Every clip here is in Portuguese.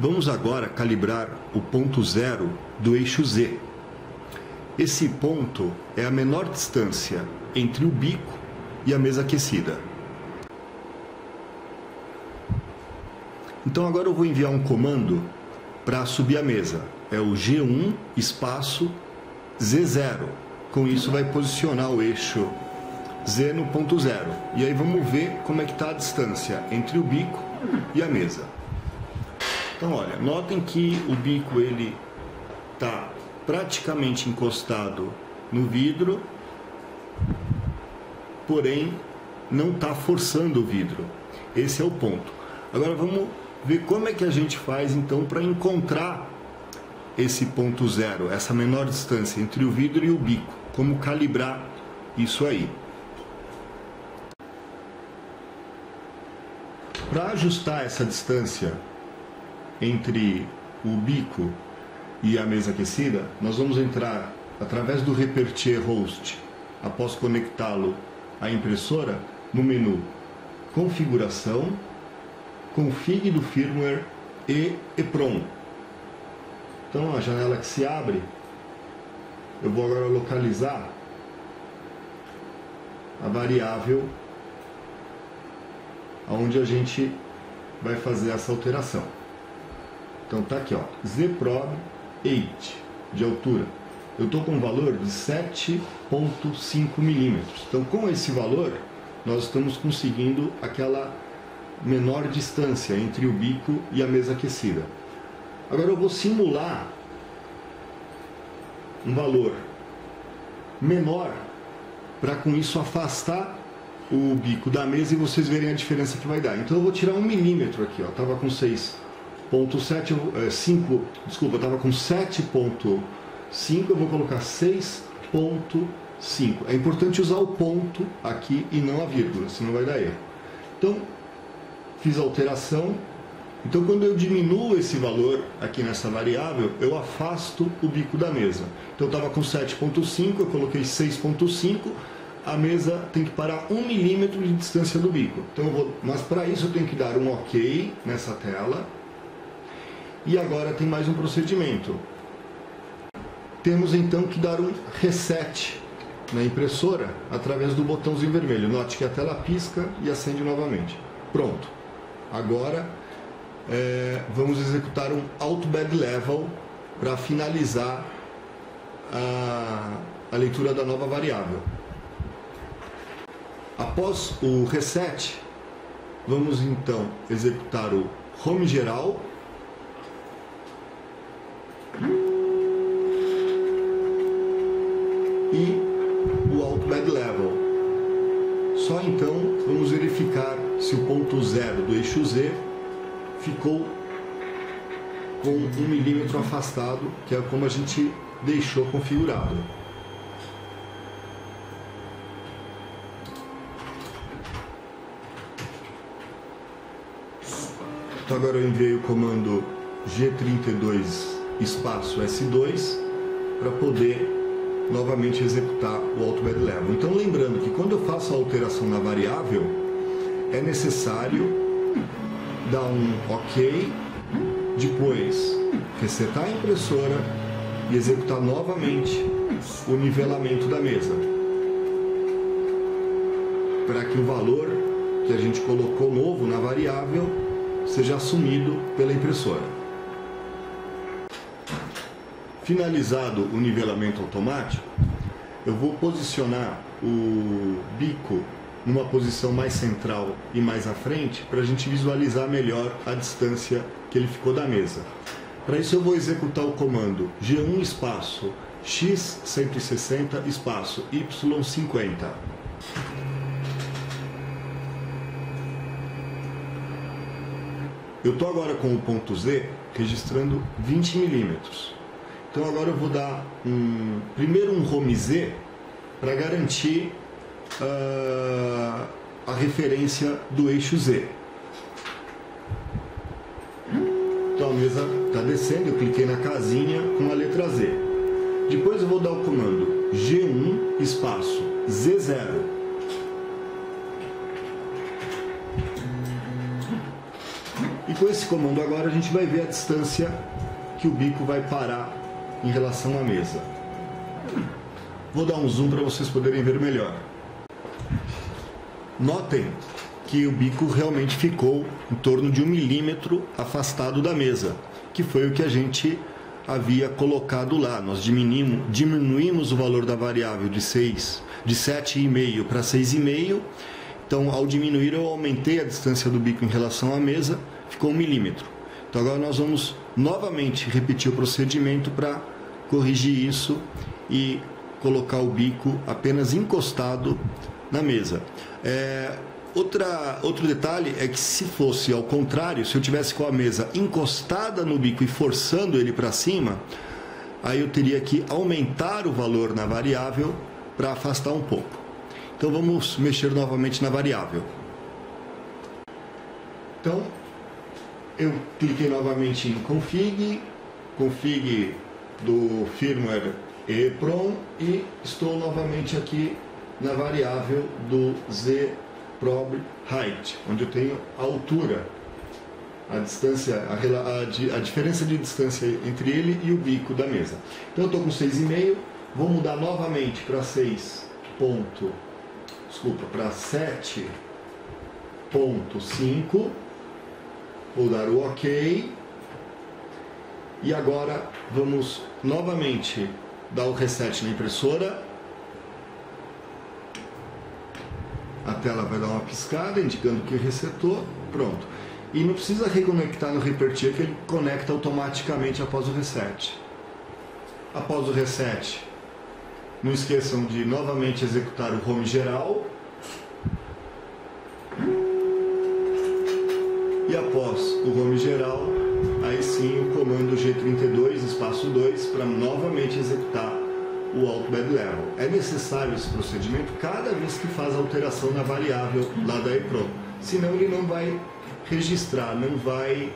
Vamos agora calibrar o ponto zero do eixo Z. Esse ponto é a menor distância entre o bico e a mesa aquecida. Então agora eu vou enviar um comando para subir a mesa. É o G1 espaço Z0. Com isso vai posicionar o eixo Z no ponto zero. E aí vamos ver como é que está a distância entre o bico e a mesa. Então olha, notem que o bico ele está praticamente encostado no vidro, porém não está forçando o vidro. Esse é o ponto. Agora vamos ver como é que a gente faz então para encontrar esse ponto zero, essa menor distância entre o vidro e o bico. Como calibrar isso aí. Para ajustar essa distância entre o bico e a mesa aquecida, nós vamos entrar através do Repertier Host, após conectá-lo à impressora, no menu Configuração, Config do firmware e EEPROM. Então a janela que se abre, eu vou agora localizar a variável onde a gente vai fazer essa alteração. Então tá aqui, ó, ZProb 8 de altura. Eu estou com um valor de 7,5 milímetros. Então com esse valor nós estamos conseguindo aquela menor distância entre o bico e a mesa aquecida. Agora eu vou simular um valor menor para com isso afastar o bico da mesa e vocês verem a diferença que vai dar. Então eu vou tirar 1 milímetro aqui, ó. Tava com 5, desculpa, eu tava com 7,5, eu vou colocar 6,5. É importante usar o ponto aqui e não a vírgula, senão vai dar erro. Então, fiz a alteração. Então, quando eu diminuo esse valor aqui nessa variável, eu afasto o bico da mesa. Então, eu estava com 7,5, eu coloquei 6,5. A mesa tem que parar 1 milímetro de distância do bico. Então, mas para isso eu tenho que dar um OK nessa tela. E agora tem mais um procedimento. Temos então que dar um reset na impressora através do botãozinho vermelho. Note que a tela pisca e acende novamente. Pronto. Agora vamos executar um Auto Bed Level para finalizar a leitura da nova variável. Após o reset, vamos então executar o Home geral e o Auto Bed Level. Só então vamos verificar se o ponto zero do eixo Z ficou com 1 milímetro afastado, que é como a gente deixou configurado. Então agora eu enviei o comando G32 espaço S2 para poder novamente executar o Auto Bed Level. Então lembrando que quando eu faço a alteração na variável, é necessário dar um OK, depois resetar a impressora e executar novamente o nivelamento da mesa, para que o valor que a gente colocou novo na variável seja assumido pela impressora. Finalizado o nivelamento automático, eu vou posicionar o bico numa posição mais central e mais à frente para a gente visualizar melhor a distância que ele ficou da mesa. Para isso eu vou executar o comando G1 espaço X160 espaço Y50. Eu estou agora com o ponto Z registrando 20 milímetros. Então agora eu vou dar primeiro um Home Z para garantir a referência do eixo Z. Então a mesa está descendo, eu cliquei na casinha com a letra Z. Depois eu vou dar o comando G1 espaço Z0. com esse comando agora a gente vai ver a distância que o bico vai parar em relação à mesa. Vou dar um zoom para vocês poderem ver melhor. Notem que o bico realmente ficou em torno de 1 milímetro afastado da mesa, que foi o que a gente havia colocado lá. Nós diminuímos o valor da variável de 7,5 para 6,5. Então, ao diminuir, eu aumentei a distância do bico em relação à mesa, ficou 1 milímetro. Então, agora nós vamos novamente repetir o procedimento para corrigir isso e colocar o bico apenas encostado na mesa. Outro detalhe é que se fosse ao contrário, se eu tivesse com a mesa encostada no bico e forçando ele para cima, aí eu teria que aumentar o valor na variável para afastar um pouco. Então vamos mexer novamente na variável. Então eu cliquei novamente em config do firmware EEPROM e estou novamente aqui na variável do zprob height, onde eu tenho a altura, a distância, a diferença de distância entre ele e o bico da mesa. Então eu estou com 6,5, vou mudar novamente para 7,5, vou dar o OK, e agora vamos novamente dar o reset na impressora. A tela vai dar uma piscada indicando que resetou, pronto. E não precisa reconectar no Repetir, que ele conecta automaticamente após o reset. Após o reset, não esqueçam de novamente executar o home geral. E após o home geral, aí sim o comando G32 espaço 2 para novamente executar o Alt Bed Level. É necessário esse procedimento cada vez que faz alteração na variável lá da EEPROM. Senão ele não vai registrar, não vai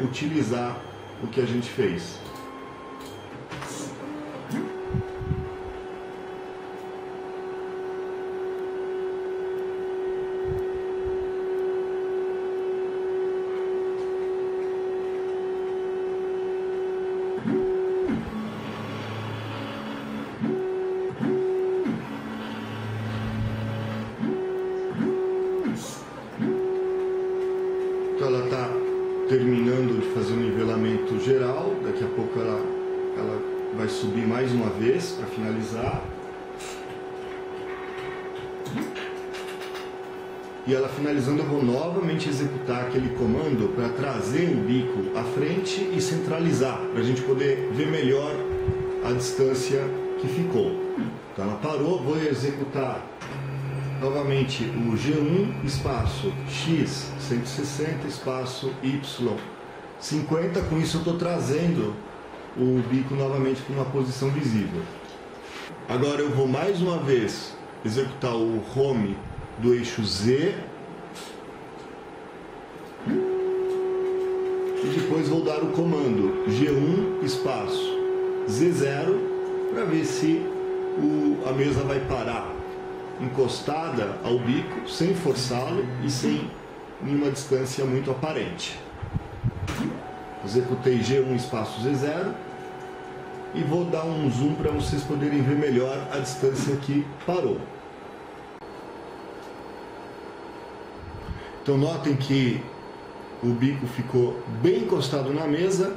utilizar o que a gente fez. Então ela está terminando de fazer o nivelamento geral, daqui a pouco ela vai subir mais uma vez para finalizar. E ela finalizando, eu vou novamente executar aquele comando para trazer o bico à frente e centralizar, para a gente poder ver melhor a distância que ficou. Então ela parou, vou executar novamente o G1 espaço X 160 espaço Y 50, com isso eu estou trazendo o bico novamente para uma posição visível. Agora eu vou mais uma vez executar o home do eixo Z e depois vou dar o comando G1 espaço Z0 para ver se a mesa vai parar encostada ao bico, sem forçá-lo e sem nenhuma distância muito aparente. Executei G1 espaço Z0 e vou dar um zoom para vocês poderem ver melhor a distância que parou. Então notem que o bico ficou bem encostado na mesa,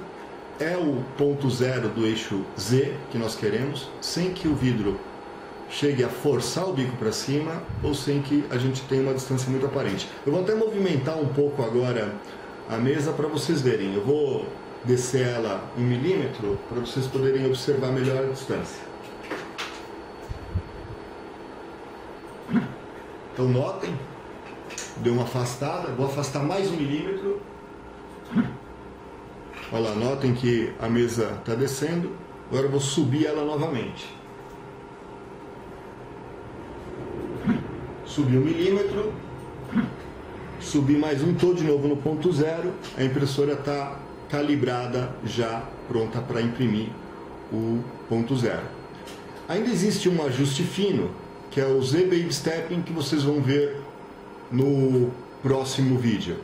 é o ponto zero do eixo Z que nós queremos, sem que o vidro chegue a forçar o bico para cima ou sem que a gente tenha uma distância muito aparente. Eu vou até movimentar um pouco agora a mesa para vocês verem. Eu vou descer ela 1 milímetro para vocês poderem observar melhor a distância. Então notem, deu uma afastada, vou afastar mais 1 milímetro. Olha lá, notem que a mesa está descendo. Agora eu vou subir ela novamente. Subi 1 milímetro, subi mais um, estou de novo no ponto zero, a impressora está calibrada, já pronta para imprimir o ponto zero. Ainda existe um ajuste fino, que é o Z-Baby Stepping, que vocês vão ver no próximo vídeo.